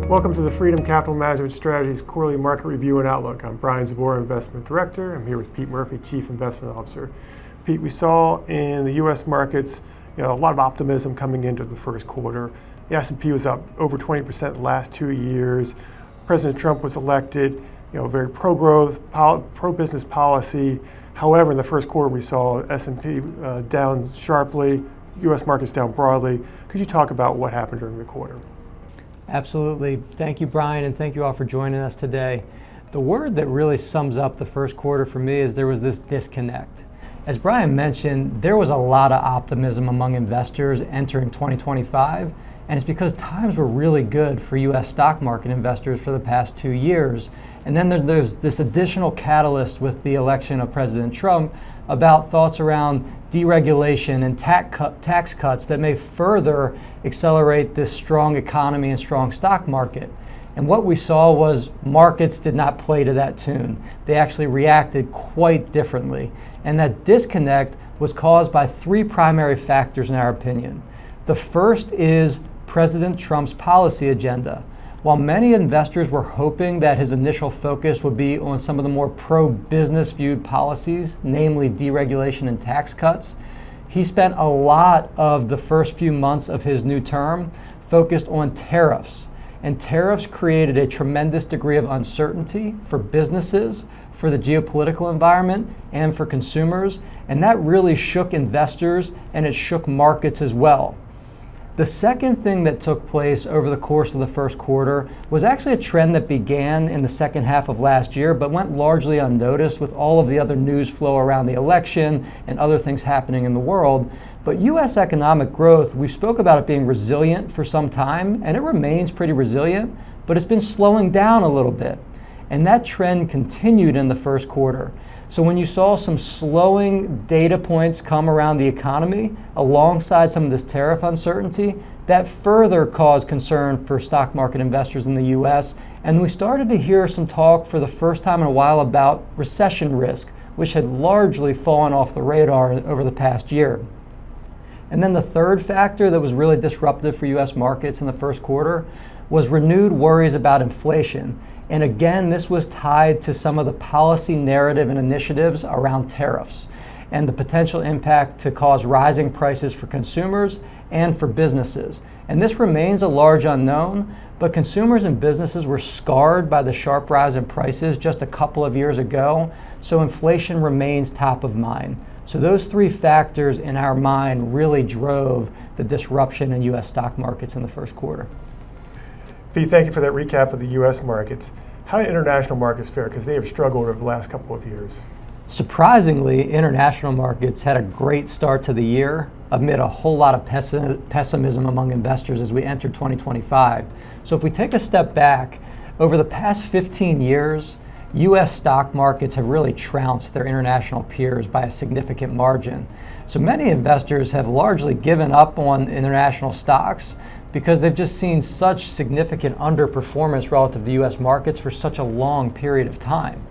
Welcome to the Freedom Capital Management Strategies Quarterly Market Review and Outlook. I'm Brian Zabora, Investment Director. I'm here with Pete Murphy, Chief Investment Officer. Pete, we saw in the U.S. markets a lot of optimism coming into the first quarter. The S&P was up over 20% the last 2 years. President Trump was elected, very pro-growth, pro-business policy. However, in the first quarter, we saw S&P down sharply, U.S. markets down broadly. Could you talk about what happened during the quarter? Absolutely. Thank you, Brian, and thank you all for joining us today. The word that really sums up the first quarter for me is there was this disconnect. As Brian mentioned, there was a lot of optimism among investors entering 2025, and it's because times were really good for U.S. stock market investors for the past 2 years. And then there's this additional catalyst with the election of President Trump about thoughts around deregulation and tax cuts that may further accelerate this strong economy and strong stock market. And what we saw was markets did not play to that tune. They actually reacted quite differently. And that disconnect was caused by 3 primary factors in our opinion. The first is President Trump's policy agenda. While many investors were hoping that his initial focus would be on some of the more pro-business viewed policies, namely deregulation and tax cuts, he spent a lot of the first few months of his new term focused on tariffs. And tariffs created a tremendous degree of uncertainty for businesses, for the geopolitical environment, and for consumers. And that really shook investors and it shook markets as well. The second thing that took place over the course of the first quarter was actually a trend that began in the second half of last year, but went largely unnoticed with all of the other news flow around the election and other things happening in the world. But U.S. economic growth, we spoke about it being resilient for some time, and it remains pretty resilient, but it's been slowing down a little bit. And that trend continued in the first quarter. So when you saw some slowing data points come around the economy alongside some of this tariff uncertainty, that further caused concern for stock market investors in the US. And we started to hear some talk for the first time in a while about recession risk, which had largely fallen off the radar over the past year. And then the third factor that was really disruptive for US markets in the first quarter was renewed worries about inflation. And again, this was tied to some of the policy narrative and initiatives around tariffs and the potential impact to cause rising prices for consumers and for businesses. And this remains a large unknown, but consumers and businesses were scarred by the sharp rise in prices just a couple of years ago, so inflation remains top of mind. So those 3 factors in our mind really drove the disruption in U.S. stock markets in the first quarter. Pete, thank you for that recap of the U.S. markets. How did international markets fare? Because they have struggled over the last couple of years. Surprisingly, international markets had a great start to the year amid a whole lot of pessimism among investors as we entered 2025. So if we take a step back, over the past 15 years, U.S. stock markets have really trounced their international peers by a significant margin. So many investors have largely given up on international stocks because they've just seen such significant underperformance relative to U.S. markets for such a long period of time.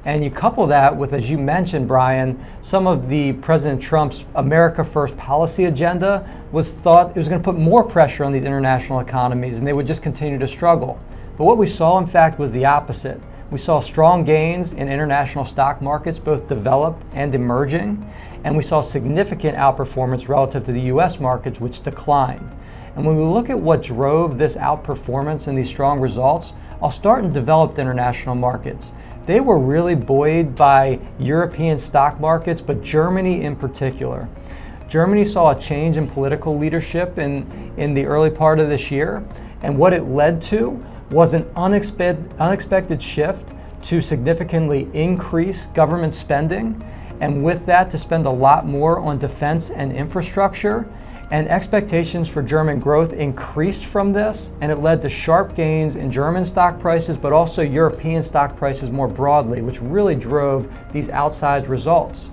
And you couple that with, as you mentioned, Brian, some of the President Trump's America First policy agenda was thought it was going to put more pressure on these international economies and they would just continue to struggle. But what we saw, in fact, was the opposite. We saw strong gains in international stock markets, both developed and emerging, and we saw significant outperformance relative to the U.S. markets, which declined. And when we look at what drove this outperformance and these strong results, I'll start in developed international markets. They were really buoyed by European stock markets, but Germany in particular. Germany saw a change in political leadership in the early part of this year, and what it led to was an unexpected shift to significantly increase government spending, and with that to spend a lot more on defense and infrastructure. And expectations for German growth increased from this, and it led to sharp gains in German stock prices, but also European stock prices more broadly, which really drove these outsized results.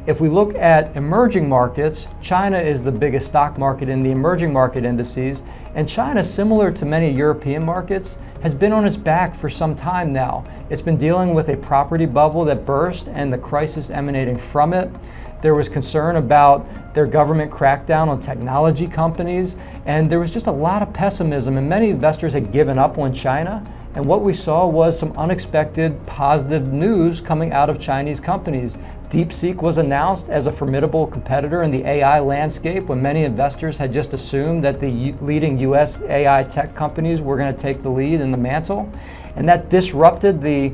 If we look at emerging markets, China is the biggest stock market in the emerging market indices, and China, similar to many European markets, has been on its back for some time now. It's been dealing with a property bubble that burst and the crisis emanating from it. There was concern about their government crackdown on technology companies, and there was just a lot of pessimism, and many investors had given up on China. And what we saw was some unexpected positive news coming out of Chinese companies. DeepSeek was announced as a formidable competitor in the AI landscape when many investors had just assumed that the leading US AI tech companies were going to take the lead and the mantle. And that disrupted the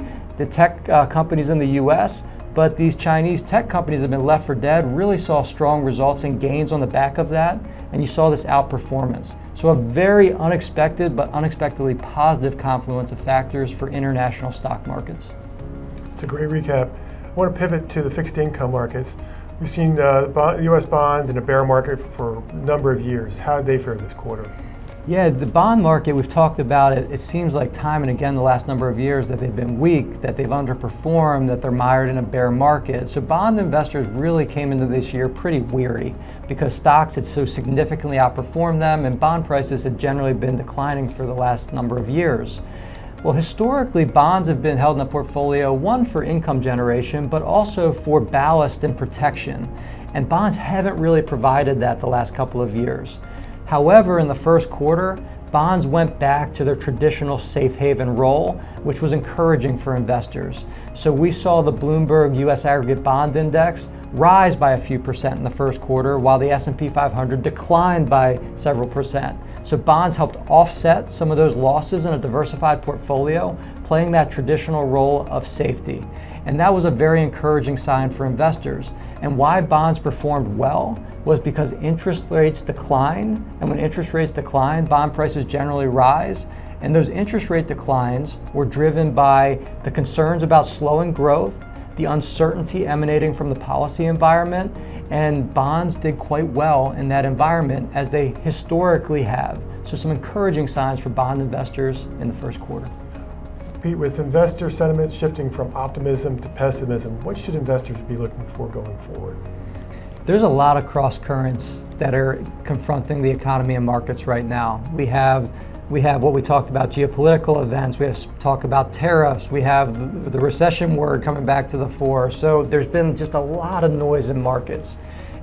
tech companies in the US. But these Chinese tech companies that have been left for dead really saw strong results and gains on the back of that. And you saw this outperformance. So a very unexpected but unexpectedly positive confluence of factors for international stock markets. It's a great recap. I want to pivot to the fixed income markets. We've seen U.S. bonds in a bear market for a number of years. How did they fare this quarter? Yeah, the bond market, we've talked about it. It seems like time and again the last number of years that they've been weak, that they've underperformed, that they're mired in a bear market. So bond investors really came into this year pretty weary because stocks had so significantly outperformed them and bond prices had generally been declining for the last number of years. Well, historically, bonds have been held in a portfolio, one for income generation, but also for ballast and protection. And bonds haven't really provided that the last couple of years. However, in the first quarter, bonds went back to their traditional safe haven role, which was encouraging for investors. So we saw the Bloomberg US Aggregate Bond Index rise by a few percent in the first quarter, while the S&P 500 declined by several percent. So bonds helped offset some of those losses in a diversified portfolio, playing that traditional role of safety. And that was a very encouraging sign for investors. And why bonds performed well was because interest rates decline, and when interest rates decline, bond prices generally rise. And those interest rate declines were driven by the concerns about slowing growth, the uncertainty emanating from the policy environment, and bonds did quite well in that environment as they historically have. So some encouraging signs for bond investors in the first quarter. Pete, with investor sentiment shifting from optimism to pessimism, what should investors be looking for going forward? There's a lot of cross currents that are confronting the economy and markets right now. We have what we talked about, geopolitical events, we have talk about tariffs, we have the recession word coming back to the fore. So there's been just a lot of noise in markets.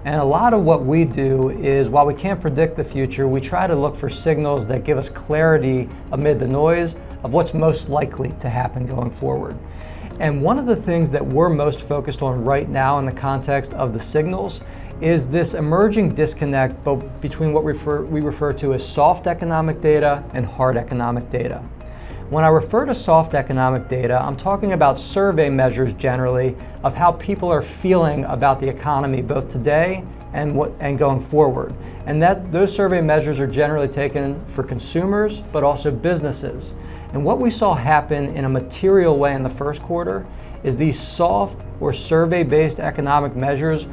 And a lot of what we do is, while we can't predict the future, we try to look for signals that give us clarity amid the noise of what's most likely to happen going forward. And one of the things that we're most focused on right now in the context of the signals is this emerging disconnect between what we refer to as soft economic data and hard economic data. When I refer to soft economic data, I'm talking about survey measures generally of how people are feeling about the economy both today and going forward. And those survey measures are generally taken for consumers, but also businesses. And what we saw happen in a material way in the first quarter is these soft or survey-based economic measures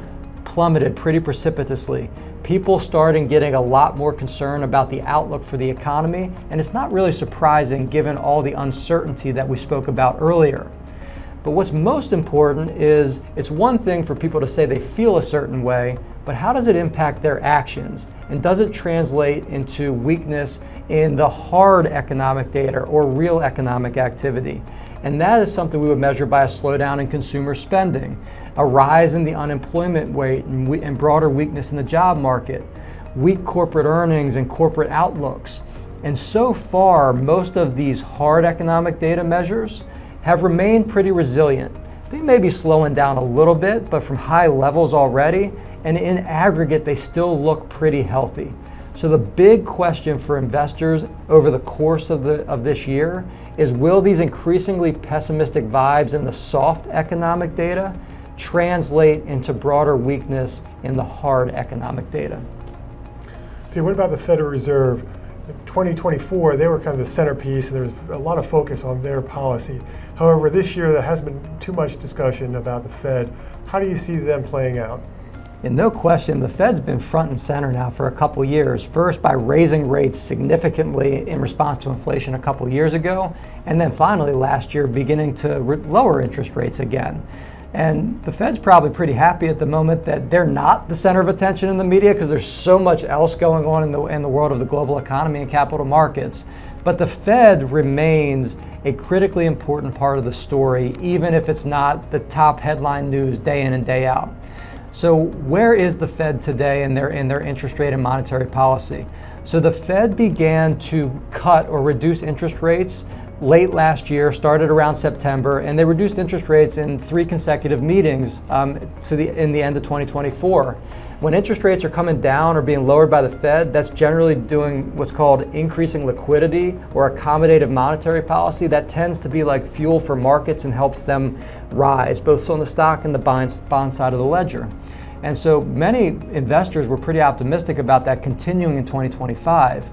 plummeted pretty precipitously. People started getting a lot more concerned about the outlook for the economy, and it's not really surprising given all the uncertainty that we spoke about earlier. But what's most important is it's one thing for people to say they feel a certain way, but how does it impact their actions? And does it translate into weakness in the hard economic data or real economic activity? And that is something we would measure by a slowdown in consumer spending, a rise in the unemployment rate and broader weakness in the job market, weak corporate earnings and corporate outlooks. And so far, most of these hard economic data measures have remained pretty resilient. They may be slowing down a little bit, but from high levels already, and in aggregate, they still look pretty healthy. So the big question for investors over the course of this year is, will these increasingly pessimistic vibes in the soft economic data translate into broader weakness in the hard economic data? Pete, what about the Federal Reserve? In 2024, they were kind of the centerpiece, and there was a lot of focus on their policy. However, this year there hasn't been too much discussion about the Fed. How do you see them playing out? And no question, the Fed's been front and center now for a couple years. First by raising rates significantly in response to inflation a couple years ago, and then finally last year beginning to lower interest rates again. And the Fed's probably pretty happy at the moment that they're not the center of attention in the media because there's so much else going on in the world of the global economy and capital markets. But the Fed remains a critically important part of the story, even if it's not the top headline news day in and day out. So where is the Fed today in their interest rate and monetary policy? So the Fed began to cut or reduce interest rates late last year, started around September, and they reduced interest rates in 3 consecutive meetings in the end of 2024. When interest rates are coming down or being lowered by the Fed, that's generally doing what's called increasing liquidity or accommodative monetary policy. That tends to be like fuel for markets and helps them rise, both on the stock and the bond side of the ledger. And so many investors were pretty optimistic about that continuing in 2025.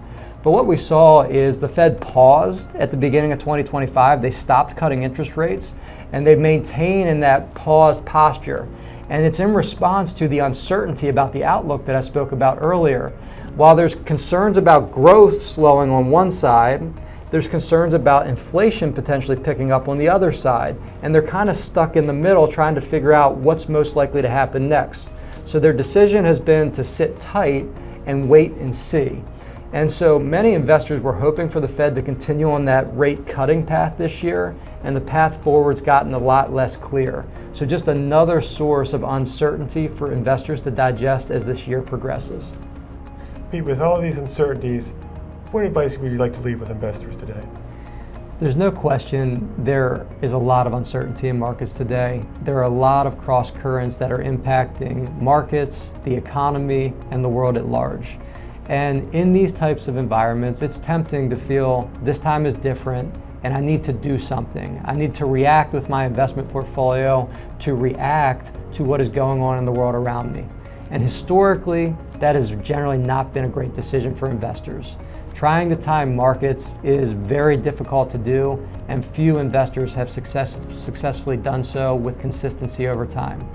But what we saw is the Fed paused at the beginning of 2025. They stopped cutting interest rates, and they maintained in that paused posture. And it's in response to the uncertainty about the outlook that I spoke about earlier. While there's concerns about growth slowing on one side, there's concerns about inflation potentially picking up on the other side. And they're kind of stuck in the middle trying to figure out what's most likely to happen next. So their decision has been to sit tight and wait and see. And so many investors were hoping for the Fed to continue on that rate cutting path this year, and the path forward's gotten a lot less clear. So just another source of uncertainty for investors to digest as this year progresses. Pete, with all these uncertainties, what advice would you like to leave with investors today? There's no question there is a lot of uncertainty in markets today. There are a lot of cross currents that are impacting markets, the economy, and the world at large. And in these types of environments, it's tempting to feel this time is different and I need to do something. I need to react with my investment portfolio to react to what is going on in the world around me. And historically, that has generally not been a great decision for investors. Trying to time markets is very difficult to do, and few investors have successfully done so with consistency over time.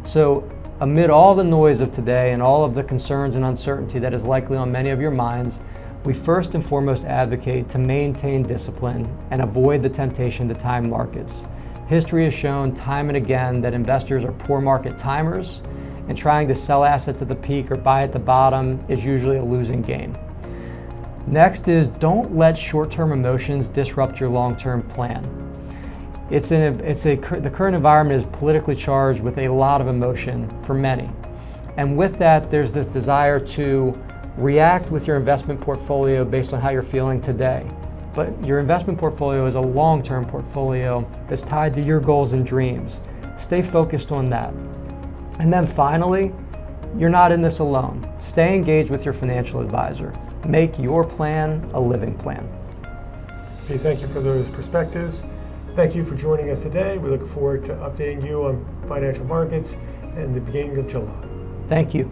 So amid all the noise of today and all of the concerns and uncertainty that is likely on many of your minds, we first and foremost advocate to maintain discipline and avoid the temptation to time markets. History has shown time and again that investors are poor market timers, and trying to sell assets at the peak or buy at the bottom is usually a losing game. Next is don't let short-term emotions disrupt your long-term plan. The current environment is politically charged with a lot of emotion for many. And with that, there's this desire to react with your investment portfolio based on how you're feeling today. But your investment portfolio is a long-term portfolio that's tied to your goals and dreams. Stay focused on that. And then finally, you're not in this alone. Stay engaged with your financial advisor. Make your plan a living plan. Hey, thank you for those perspectives. Thank you for joining us today. We look forward to updating you on financial markets in the beginning of July. Thank you.